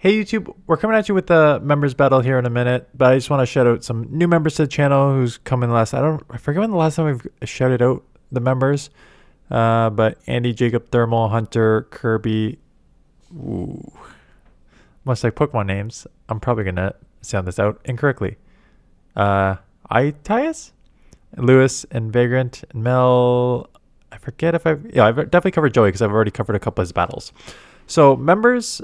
Hey YouTube, we're coming at you with the members battle here in a minute, but I just want to shout out some new members to the channel who's come in last. I forget when the last time we've shouted out the members. But Andy, Jacob, Thermal, Hunter, Kirby. Ooh, much like Pokemon names, I'm probably gonna sound this out incorrectly. Itias, Lewis, and Vagrant, and Mel. I forget if I've definitely covered Joey because I've already covered a couple of his battles. So members,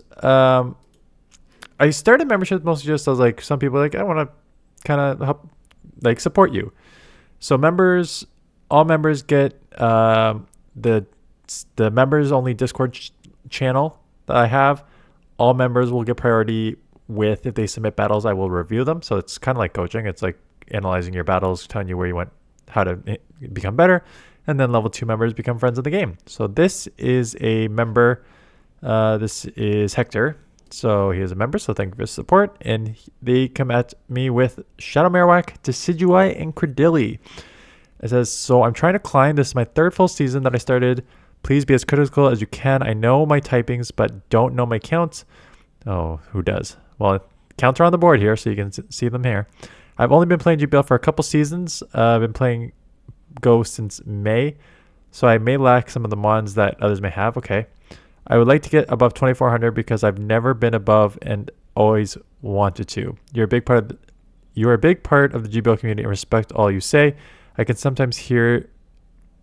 I started membership mostly just as like some people like I want to kind of help like support you. So members, all members get the members only Discord channel that I have. All members will get priority with if they submit battles, I will review them. So it's kind of like coaching. It's like analyzing your battles, telling you where you went, how to become better, and then level 2 members become friends of the game. So this is a member. This is Hector. So he is a member, so thank you for his support. And they come at me with Shadow Marowak, Decidueye, and CRADILY. It says, so I'm trying to climb. This is my 3rd full season that I started. Please be as critical as you can. I know my typings, but don't know my counts. Oh, who does? Well, counts are on the board here, so you can see them here. I've only been playing GBL for a couple seasons. I've been playing Go since May, so I may lack some of the mons that others may have. Okay. I would like to get above 2,400 because I've never been above and always wanted to. You're a big part of the GBL community and respect all you say. I can sometimes hear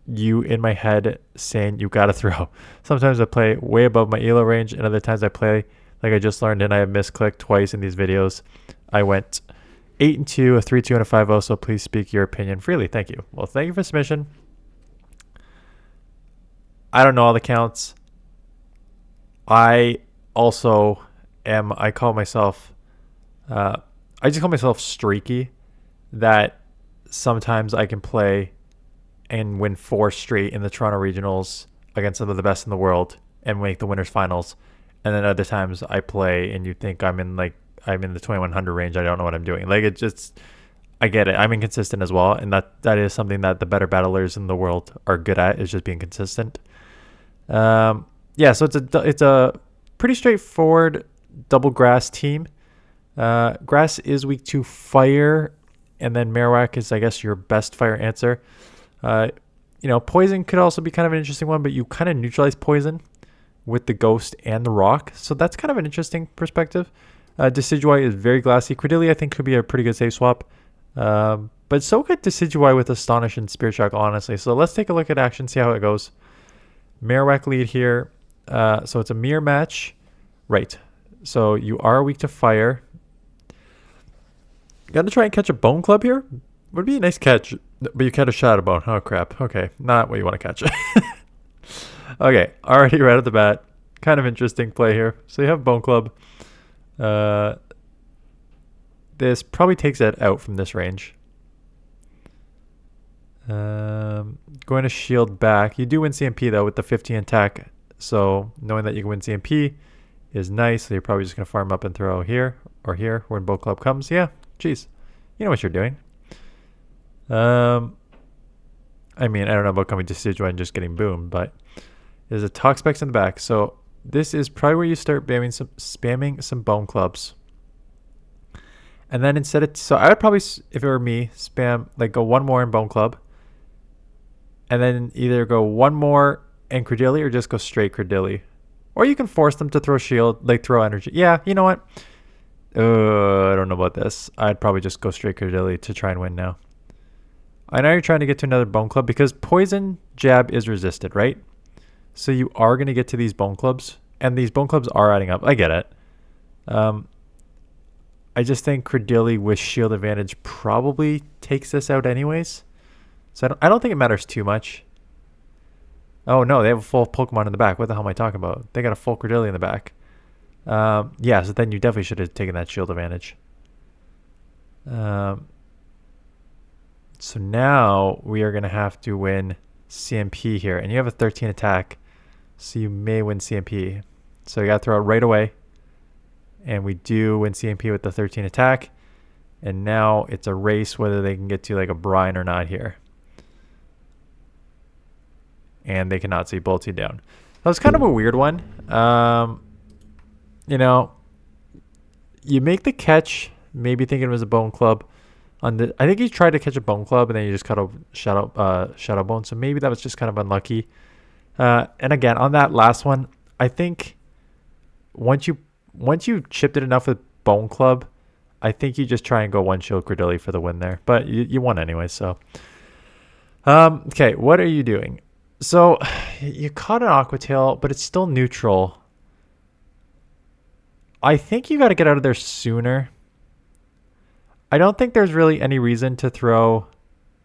you in my head saying you gotta throw. Sometimes I play way above my elo range, and other times I play like I just learned and I have misclicked twice in these videos. I went 8-2, a 3-2, and a 5-0, so please speak your opinion freely. Thank you. Well, thank you for submission. I don't know all the counts. I also am, I call myself, I just call myself streaky, that sometimes I can play and win 4 straight in the Toronto Regionals against some of the best in the world and make the winners finals. And then other times I play and you think I'm in the 2100 range. I don't know what I'm doing. Like, it just, I get it. I'm inconsistent as well. And that is something that the better battlers in the world are good at, is just being consistent. Yeah, so it's a pretty straightforward double grass team. Grass is weak to fire, and then Marowak is, I guess, your best fire answer. Poison could also be kind of an interesting one, but you kind of neutralize poison with the ghost and the rock, so that's kind of an interesting perspective. Decidueye is very glassy. CRADILY, I think, could be a pretty good safe swap. But so could Decidueye with Astonish and Spirit Shock, honestly. So let's take a look at action, see how it goes. Marowak lead here. So it's a mirror match. Right. So you are weak to fire. Got to try and catch a bone club here. Would be a nice catch, but you catch a shadow bone. Oh, crap. Okay. Not what you want to catch. Okay. Already right at the bat. Kind of interesting play here. So you have bone club. This probably takes it out from this range. Going to shield back. You do win CMP though with the 15 attack. So knowing that you can win CMP is nice. So you're probably just going to farm up and throw here or here when Boat Club comes. Yeah, geez. You know what you're doing. I mean, I don't know about coming to Decidueye and just getting boomed, but there's a Toxpex in the back. So this is probably where you start spamming some bone clubs. And then so I would probably, if it were me, spam, like go one more in bone club. And then either go one more and CRADILY or just go straight CRADILY. Or you can force them to throw shield, like throw energy. Yeah, you know what? I don't know about this. I'd probably just go straight CRADILY to try and win now. I know you're trying to get to another bone club because poison jab is resisted, right? So you are going to get to these bone clubs. And these bone clubs are adding up. I get it. I just think CRADILY with shield advantage probably takes this out anyways. So I don't think it matters too much. Oh, no, they have a full Pokemon in the back. What the hell am I talking about? They got a full CRADILY in the back. Yeah, so then you definitely should have taken that shield advantage. So now we are going to have to win CMP here. And you have a 13 attack, so you may win CMP. So you got to throw it right away. And we do win CMP with the 13 attack. And now it's a race whether they can get to like a brine or not here. And they cannot, so you bolt you down. That was kind of a weird one. you make the catch, maybe thinking it was a bone club. I think he tried to catch a bone club and then you just caught a shadow bone. So maybe that was just kind of unlucky. And again, on that last one, I think once you chipped it enough with bone club, I think you just try and go one shield Cradily for the win there. But you won anyway, so. Okay, what are you doing? So you caught an Aqua Tail, but it's still neutral. I think you got to get out of there sooner. I don't think there's really any reason to throw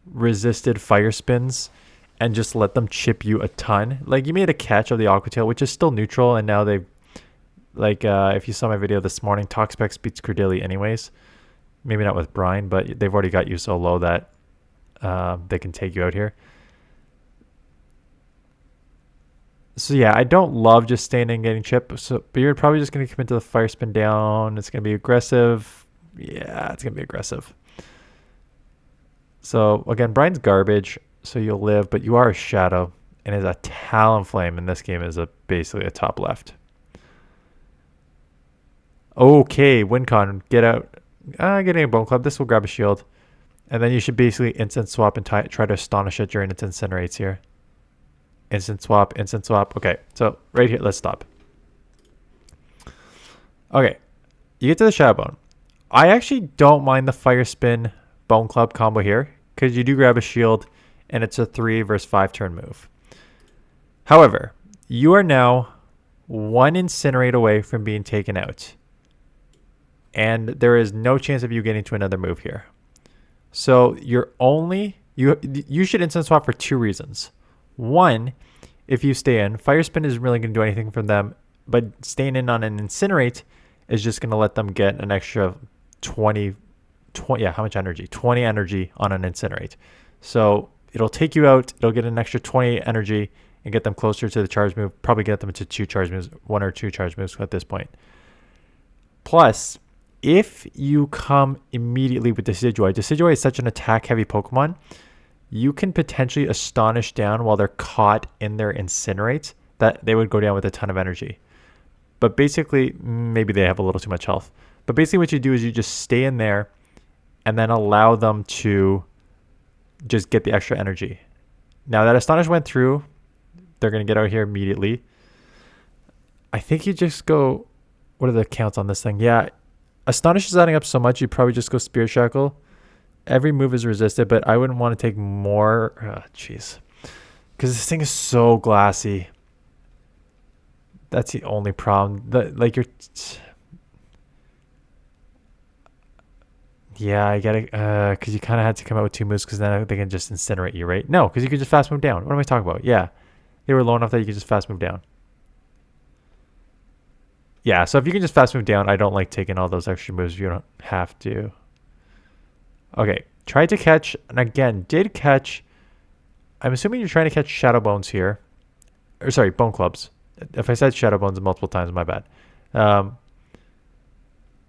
resisted fire spins and just let them chip you a ton. Like, you made a catch of the Aqua Tail, which is still neutral, and now they've, like, if you saw my video this morning, Toxpex beats Cradily anyways. Maybe not with Brine, but they've already got you so low that they can take you out here. So yeah, I don't love just staying and getting chipped. So, but you're probably just going to commit to the fire spin down. It's going to be aggressive. Yeah, it's going to be aggressive. So again, Brine's garbage, so you'll live, but you are a shadow, and is a Talonflame in this game is basically a top left. Okay, WinCon, get out. Getting a Bone Club. This will grab a shield. And then you should basically instant swap and try to astonish it during its incinerates here. Instant swap, instant swap. Okay, so right here, let's stop. Okay, you get to the Shadow Bone. I actually don't mind the Fire Spin Bone Club combo here, because you do grab a shield, and it's a 3 versus 5 turn move. However, you are now 1 Incinerate away from being taken out. And there is no chance of you getting to another move here. So you're only, you should instant swap for 2 reasons. One, if you stay in, Fire Spin isn't really going to do anything for them, but staying in on an Incinerate is just going to let them get an extra 20, yeah, how much energy? 20 energy on an Incinerate. So it'll take you out, it'll get an extra 20 energy and get them closer to the charge move, probably get them to 2 charge moves, 1 or 2 charge moves at this point. Plus, if you come immediately with Decidueye, Decidueye is such an attack-heavy Pokemon, you can potentially astonish down while they're caught in their Incinerate, that they would go down with a ton of energy. But basically, maybe they have a little too much health. But basically what you do is you just stay in there and then allow them to just get the extra energy. Now that Astonish went through, they're going to get out here immediately. I think you just go, what are the counts on this thing? Yeah, Astonish is adding up so much, you'd probably just go Spirit Shackle. Every move is resisted, but I wouldn't want to take more. Jeez. Because this thing is so glassy. That's the only problem. Yeah, I get it. Because you kind of had to come out with 2 moves because then they can just incinerate you, right? No, because you could just fast move down. What am I talking about? Yeah. They were low enough that you could just fast move down. Yeah, so if you can just fast move down, I don't like taking all those extra moves if you don't have to. Okay, tried to catch, and again, did catch. I'm assuming you're trying to catch Shadow Bones here. Or sorry, Bone Clubs. If I said Shadow Bones multiple times, my bad.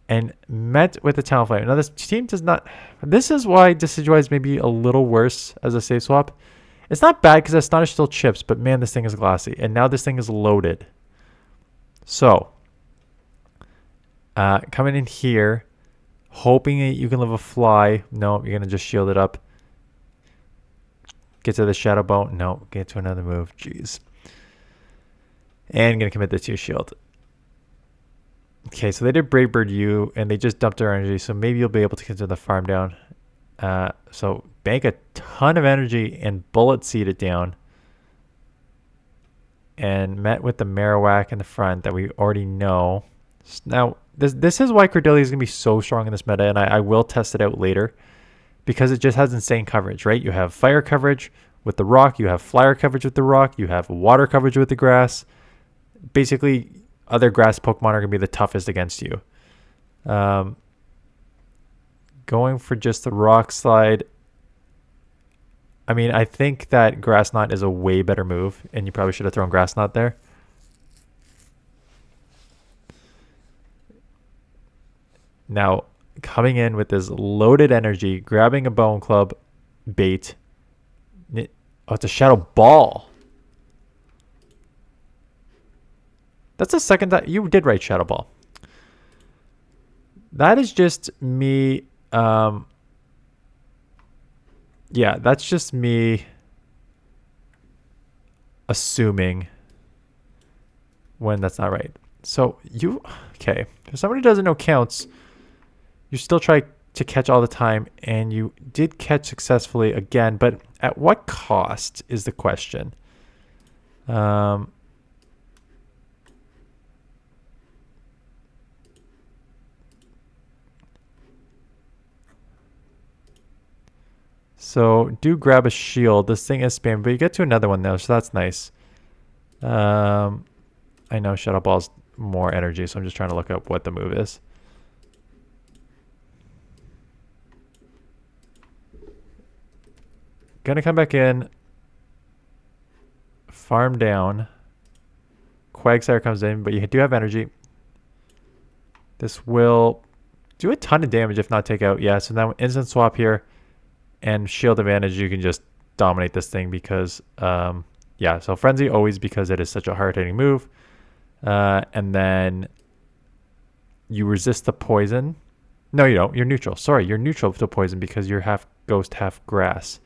And met with the Talonflame. Now, this team does not... This is why Decidueye is maybe a little worse as a safe swap. It's not bad because Astonish still chips, but man, this thing is glassy. And now this thing is loaded. So, coming in here, hoping that you can live a fly. No, you're going to just shield it up. Get to the Shadow Bone. No, get to another move. Jeez. And going to commit the 2 shield. Okay, so they did Brave Bird you, and they just dumped their energy, so maybe you'll be able to get to the farm down. So bank a ton of energy and Bullet Seed it down. And met with the Marowak in the front that we already know. Now, this is why Cradily is going to be so strong in this meta, and I will test it out later. Because it just has insane coverage, right? You have fire coverage with the rock, you have flyer coverage with the rock, you have water coverage with the grass. Basically, other grass Pokemon are going to be the toughest against you. Going for just the rock slide. I mean, I think that Grass Knot is a way better move, and you probably should have thrown Grass Knot there. Now, coming in with this loaded energy, grabbing a Bone Club bait. Oh, it's a Shadow Ball. That's the second time. You did right, Shadow Ball. That is just me. Yeah, that's just me assuming when that's not right. So okay. If somebody doesn't know counts, you still try to catch all the time, and you did catch successfully again, but at what cost is the question. So do grab a shield. This thing is spam, but you get to another one though, so that's nice. I know Shadow Ball's more energy, so I'm just trying to look up what the move is. Gonna come back in. Farm down. Quagsire comes in, but you do have energy. This will do a ton of damage if not take out. Yeah, so now instant swap here and shield advantage. You can just dominate this thing because, yeah, so Frenzy always because it is such a hard-hitting move. And then you resist the poison. No, you don't. You're neutral. Sorry, you're neutral to poison because you're half ghost, half grass.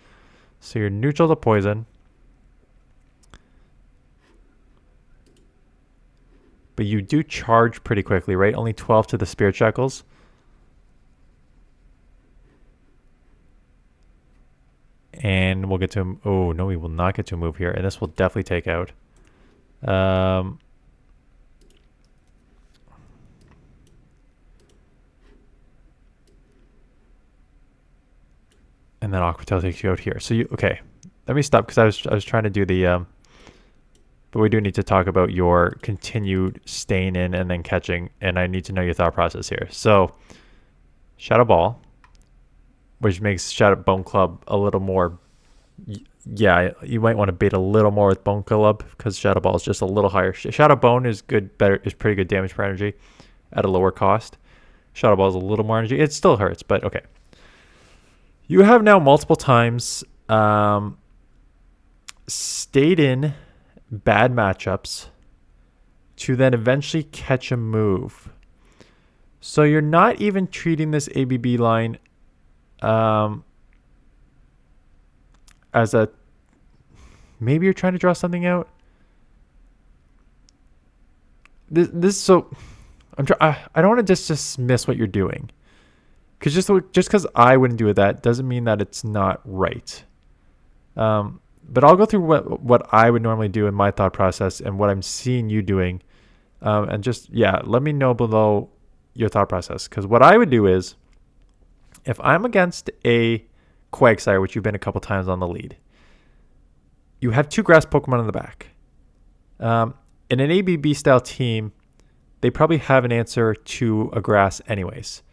So you're neutral to poison. But you do charge pretty quickly, right? Only 12 to the Spirit Shackles. And we'll get to him. Oh, no, we will not get to a move here. And this will definitely take out. And then Aqua Tail takes you out here. So okay. Let me stop because I was trying to do the but we do need to talk about your continued staying in and then catching, and I need to know your thought process here. So Shadow Ball, which makes Shadow Bone Club a little more, yeah, you might want to bait a little more with Bone Club because Shadow Ball is just a little higher. Shadow Bone is is pretty good damage per energy at a lower cost. Shadow Ball is a little more energy. It still hurts, but okay. You have now multiple times stayed in bad matchups to then eventually catch a move. So you're not even treating this ABB line as a, maybe you're trying to draw something out. This so I don't want to just dismiss what you're doing. Because just because I wouldn't do that doesn't mean that it's not right. But I'll go through what I would normally do in my thought process and what I'm seeing you doing. And just, yeah, let me know below your thought process. Because what I would do is, if I'm against a Quagsire, which you've been a couple times on the lead, you have two grass Pokemon in the back. In an ABB style team, they probably have an answer to a grass anyways.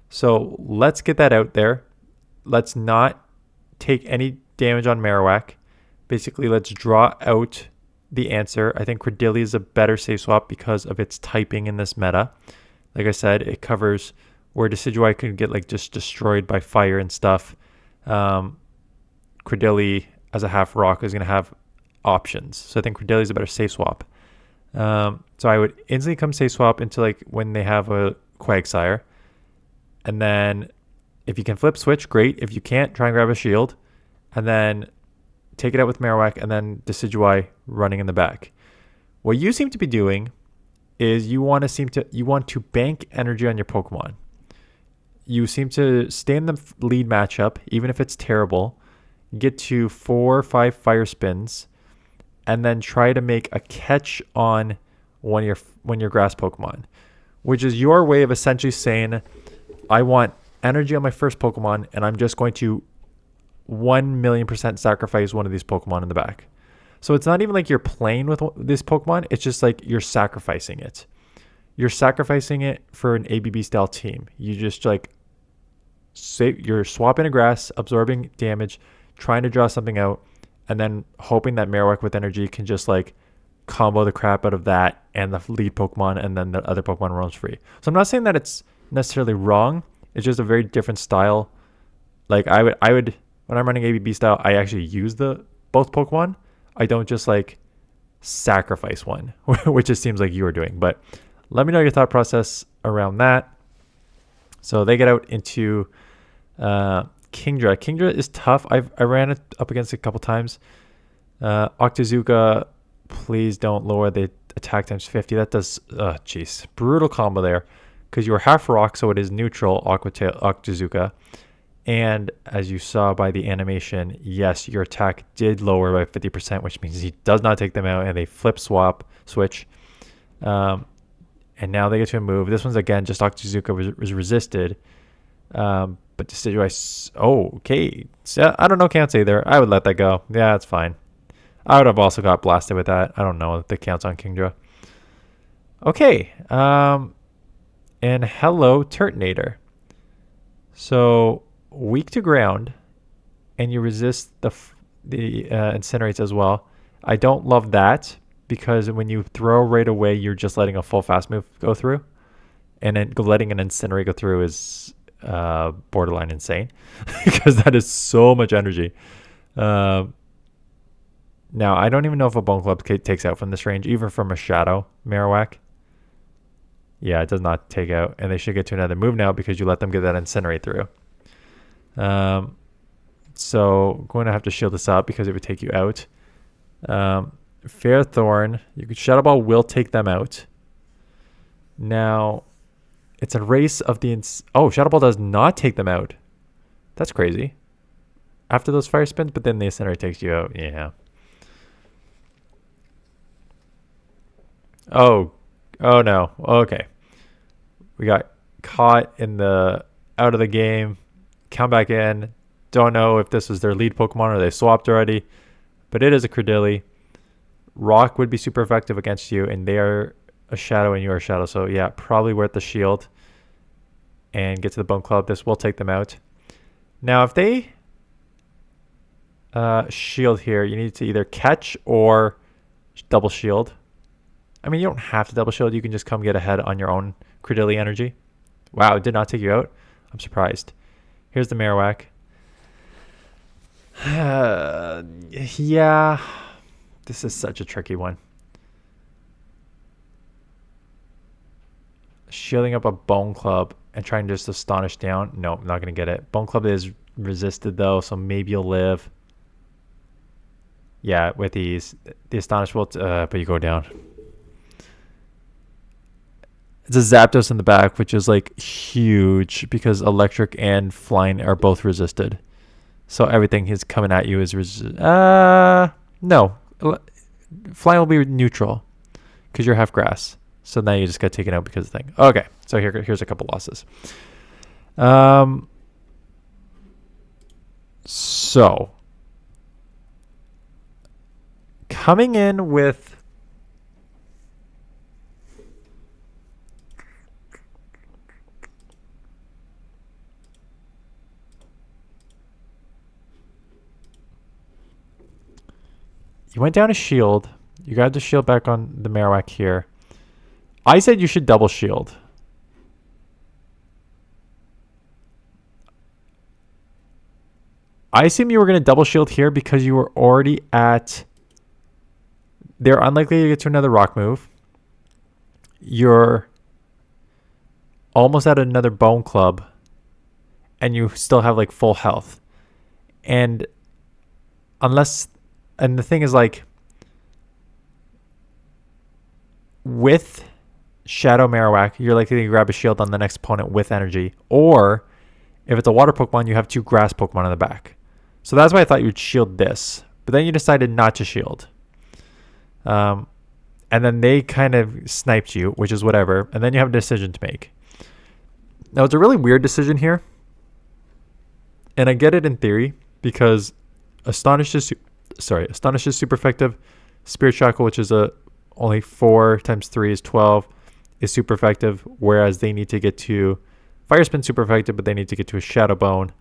So let's get that out there. Let's not take any damage on Marowak. Basically, let's draw out the answer. I think CRADILY is a better safe swap because of its typing in this meta. Like I said, it covers where decidueye could get like just destroyed by fire and stuff. CRADILY as a half rock is going to have options. So I think CRADILY is a better safe swap. So I would instantly come safe swap into like when they have a Quagsire. And then if you can flip switch, great. If you can't, try and grab a shield. And then take it out with Marowak and then decidueye running in the back. What you seem to be doing is you want to bank energy on your Pokemon. You seem to stay in the lead matchup, even if it's terrible, get to 4 or 5 fire spins, and then try to make a catch on one of your grass Pokemon, which is your way of essentially saying, I want energy on my first Pokemon, and I'm just going to 1,000,000% sacrifice one of these Pokemon in the back. So it's not even like you're playing with this Pokemon. It's just like you're sacrificing it. You're sacrificing it for an ABB style team. You just like you're swapping a grass, absorbing damage, trying to draw something out, and then hoping that Marowak with energy can just like combo the crap out of that and the lead Pokemon, and then the other Pokemon roams free. So I'm not saying that it's necessarily wrong. It's just a very different style. Like I would when I'm running ABB style, I actually use both Pokemon. I don't just like sacrifice one, which it seems like you are doing. But let me know your thought process around that. So they get out into Kingdra. Kingdra is tough. I ran it up against it a couple times. Octazooka, please don't lower the attack times 50. That does, jeez, brutal combo there. Because you are half rock, so it is neutral, Octazooka. And as you saw by the animation, yes, your attack did lower by 50%, which means he does not take them out, and they flip switch. And now they get to a move. This one's, again, just Octazooka was resisted. But decidueye, okay. So, I don't know, can't say there. I would let that go. Yeah, it's fine. I would have also got blasted with that. I don't know if that counts on Kingdra. Okay. And hello, Turtonator. So weak to ground, and you resist the incinerates as well. I don't love that because when you throw right away, you're just letting a full fast move go through, and then letting an incinerate go through is borderline insane because that is so much energy. Now I don't even know if a Bone Club takes out from this range, even from a Shadow Marowak. Yeah, it does not take out, and they should get to another move now because you let them get that incinerate through. So going to have to shield this up because it would take you out. Fair Thorn, you could Shadow Ball will take them out. Now, it's a race of the Shadow Ball does not take them out. That's crazy. After those fire spins, but then the incinerate takes you out. Yeah. Oh no. Okay. We got caught in the out of the game. Come back in. Don't know if this was their lead Pokemon or they swapped already. But it is a Cradily. Rock would be super effective against you, and they are a Shadow and you are a Shadow. So yeah, probably worth the shield. And get to the Bone Club. This will take them out. Now if they shield here, you need to either catch or double shield. I mean, you don't have to double shield. You can just come get ahead on your own Cradily energy. Wow, it did not take you out. I'm surprised. Here's the Marowak. Yeah, this is such a tricky one. Shielding up a Bone Club and trying to just Astonish down. No, I'm not going to get it. Bone Club is resisted, though, so maybe you'll live. Yeah, with these. The Astonish will, but you go down. It's a Zapdos in the back, which is like huge because electric and flying are both resisted. So everything is coming at you is no. Flying will be neutral because you're half grass. So now you just got taken out because of the thing. Okay, so here's a couple losses. So coming in with you went down a shield. You got the shield back on the Marowak here. I said you should double shield. I assume you were going to double shield here because you were already at... They're unlikely to get to another rock move. You're almost at another Bone Club. And you still have like full health. And unless... And the thing is, like, with Shadow Marowak, you're likely to grab a shield on the next opponent with energy. Or, if it's a water Pokemon, you have two grass Pokemon on the back. So that's why I thought you'd shield this. But then you decided not to shield. And then they kind of sniped you, which is whatever. And then you have a decision to make. Now, it's a really weird decision here. And I get it in theory, because Astonish is super effective. Spirit Shackle, which is only 4 times 3 is 12, is super effective. Whereas they need to get to Fire Spin, super effective, but they need to get to a Shadow Bone.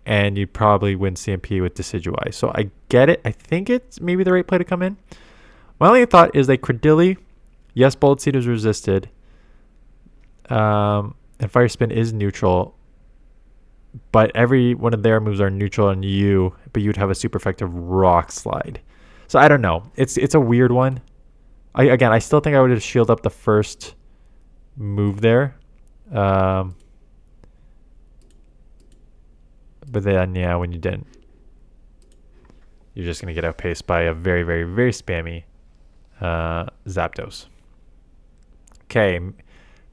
And you'd probably win CMP with Decidueye. So I get it. I think it's maybe the right play to come in. My only thought is like Cradily, yes, Bullet Seed is resisted. And Fire Spin is neutral. But every one of their moves are neutral on you, but you'd have a super effective Rock Slide. So I don't know. It's a weird one. I still think I would have shielded up the first move there. But then, yeah, when you didn't, you're just going to get outpaced by a very, very, very spammy Zapdos. Okay,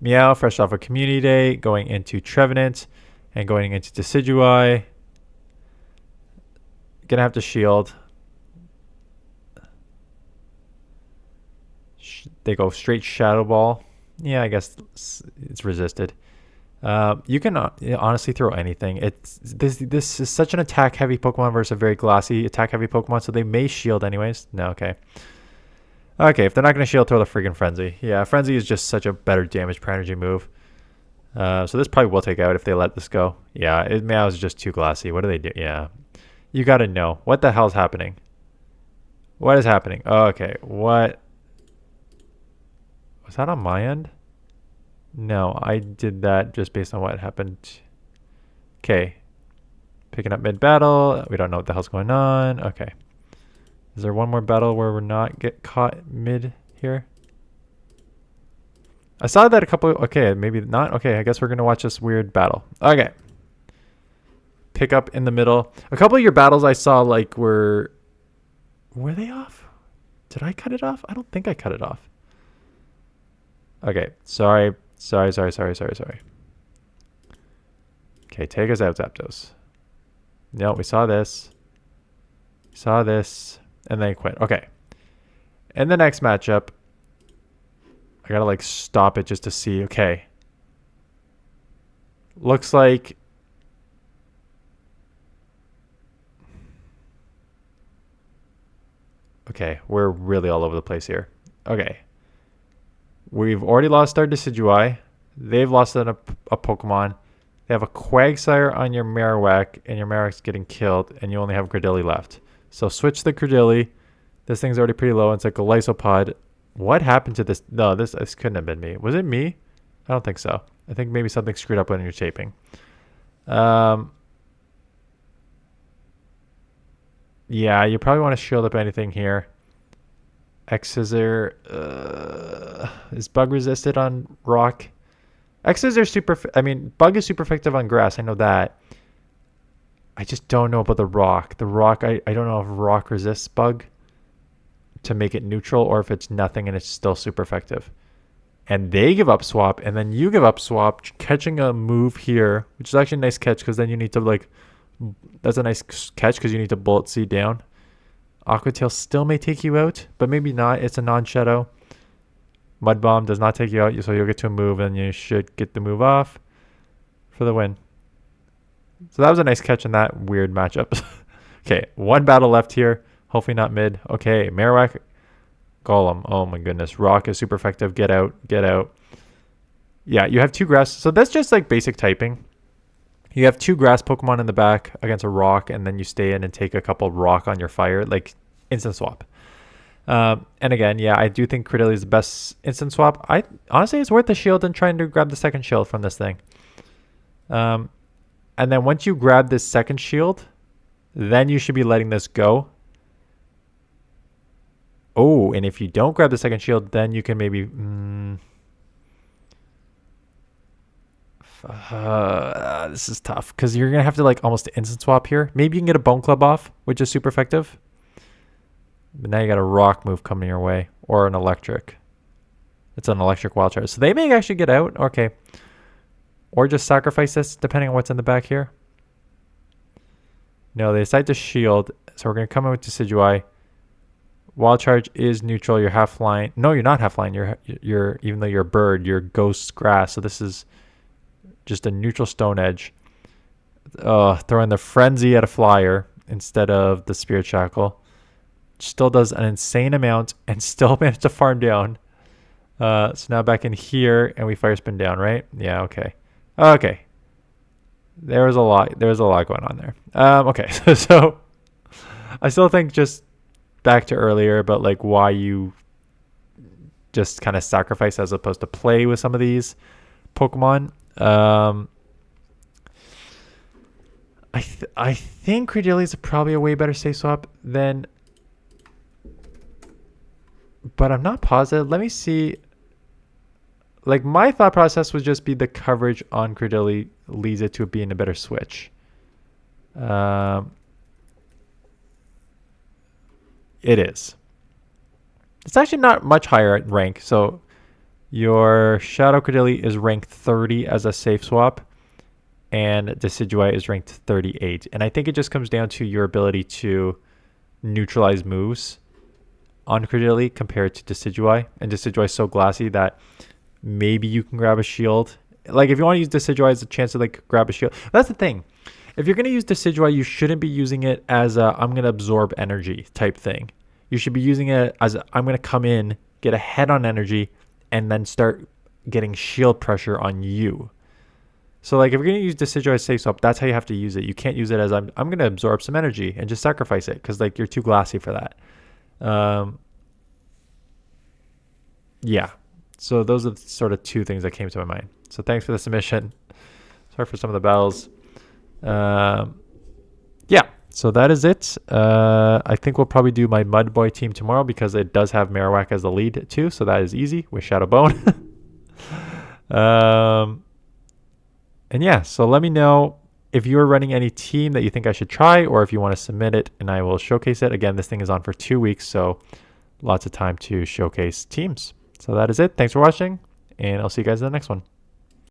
Meow, fresh off a community day, going into Trevenant and going into Decidueye. Gonna have to shield. They go straight Shadow Ball. Yeah, I guess it's resisted. You can honestly throw anything. This is such an attack heavy Pokemon versus a very glossy attack heavy Pokemon, so they may shield anyways. No, okay. Okay, if they're not going to shield, throw the freaking Frenzy. Yeah, Frenzy is just such a better damage per energy move. So this probably will take out if they let this go. Yeah, Meow is just too glossy. What do they do? Yeah. You got to know. What the hell's happening? What is happening? Oh, okay. What? Was that on my end? No, I did that just based on what happened. Okay. Picking up mid-battle. We don't know what the hell's going on. Okay. Is there one more battle where we're not get caught mid here? I saw that a couple... Okay, maybe not. Okay, I guess we're going to watch this weird battle. Okay. Pick up in the middle. A couple of your battles I saw like were... Were they off? Did I cut it off? I don't think I cut it off. Okay, sorry. Sorry. Okay, take us out, Zapdos. No, we saw this. Saw this. And then quit. Okay. In the next matchup, I gotta like stop it just to see. Okay. Looks like... Okay, we're really all over the place here. Okay. We've already lost our Decidueye. They've lost a Pokemon. They have a Quagsire on your Marowak, and your Marowak's getting killed, and you only have CRADILY left. So switch the CRADILY. This thing's already pretty low. It's like a Lysopod. What happened to this? No, this couldn't have been me. Was it me? I don't think so. I think maybe something screwed up when you're taping. Yeah, you probably want to shield up anything here. X-Scissor is bug resisted on rock. X-Scissor super... I mean, bug is super effective on grass. I know that. I just don't know about the rock. The rock, I don't know if rock resists bug to make it neutral or if it's nothing and it's still super effective. And they give up swap and then you give up swap, catching a move here, which is actually a nice catch because then you need to like... That's a nice catch because you need to Bullet Seed down. Aqua Tail still may take you out, but maybe not. It's a non-shadow. Mud Bomb does not take you out, so you'll get to a move, and you should get the move off for the win. So that was a nice catch in that weird matchup. Okay, one battle left here. Hopefully not mid. Okay, Marowak, Golem. Oh my goodness. Rock is super effective. Get out. Get out. Yeah, you have two grass. So that's just like basic typing. You have two grass Pokemon in the back against a rock, and then you stay in and take a couple rock on your fire, like instant swap. And again, yeah, I do think CRADILY is the best instant swap. Honestly, it's worth the shield and trying to grab the second shield from this thing. And then once you grab this second shield, then you should be letting this go. Oh, and if you don't grab the second shield, then you can maybe... this is tough because you're gonna have to like almost instant swap here. Maybe you can get a Bone Club off, which is super effective. But now you got a rock move coming your way or an electric. It's an electric wild charge, so they may actually get out. Okay, or just sacrifice this depending on what's in the back here. No, they decide to shield, so we're gonna come in with Decidueye. Wild charge is neutral. You're half line. No, you're not half line. You're even though you're a bird, you're ghost grass. So this is just a neutral Stone Edge. Throwing the Frenzy at a flyer instead of the Spirit Shackle. Still does an insane amount and still managed to farm down. So now back in here and we Fire Spin down, right? Yeah, okay. Okay. There was a lot going on there. Okay, so I still think just back to earlier about like why you just kind of sacrifice as opposed to play with some of these Pokemon. I think CRADILY is probably a way better safe swap than, but I'm not positive. Let me see. Like my thought process would just be the coverage on CRADILY leads it to being a better switch. It is. It's actually not much higher in rank. So your Shadow CRADILY is ranked 30 as a safe swap, and decidueye is ranked 38. And I think it just comes down to your ability to neutralize moves on CRADILY compared to decidueye. And decidueye is so glassy that maybe you can grab a shield. Like if you want to use decidueye as a chance to like grab a shield. That's the thing. If you're going to use decidueye, you shouldn't be using it as a I'm going to absorb energy type thing. You should be using it as a, I'm going to come in, get ahead on energy, and then start getting shield pressure on you. So like if you're going to use decidueye safe swap, that's how you have to use it. You can't use it as I'm going to absorb some energy and just sacrifice it because like you're too glassy for that. Yeah. So those are the sort of two things that came to my mind. So thanks for the submission. Sorry for some of the battles. Yeah. So that is it. I think we'll probably do my Mud Boy team tomorrow because it does have Marowak as the lead too. So that is easy with Shadow Bone. And yeah, so let me know if you're running any team that you think I should try or if you want to submit it and I will showcase it. Again, this thing is on for 2 weeks, so lots of time to showcase teams. So that is it. Thanks for watching, and I'll see you guys in the next one.